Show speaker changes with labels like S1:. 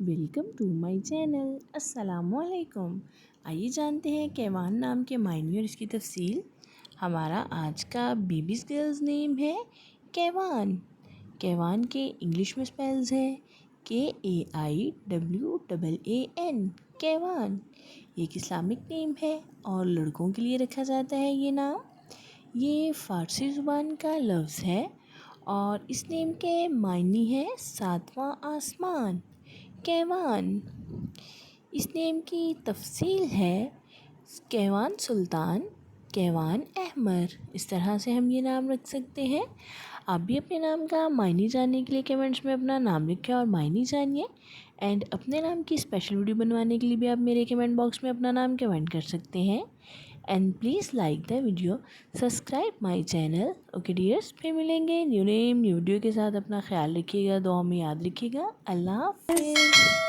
S1: Welcome to my channel. अस्सलामुअलैकुम। आइए जानते हैं कैवान नाम के मायने और इसकी तफसील। हमारा आज का बेबीज़ गर्ल्स नेम है कैवान। कैवान के इंग्लिश में स्पेल्स है KAIWAAN कैवान। ये एक इस्लामिक नेम है और लड़कों के लिए रखा जाता है ये नाम। ये फ़ारसी ज़ुबान का लफ्ज़ है और इस नेम के मायने हैं सातवां आसमान कैवान। इस नेम की तफसील है कैवान सुल्तान, कैवान अहमर। इस तरह से हम ये नाम रख सकते हैं। आप भी अपने नाम का मायने जानने के लिए कमेंट्स में अपना नाम लिखें और मायने जानिए। एंड अपने नाम की स्पेशल वीडियो बनवाने के लिए भी आप मेरे कमेंट बॉक्स में अपना नाम कमेंट कर सकते हैं। And please like the video, subscribe my channel. Okay dears, फिर मिलेंगे न्यू नेम न्यू वीडियो के साथ। अपना ख्याल रखिएगा, दुआ में याद रखिएगा। अल्लाह हाफ़िज़।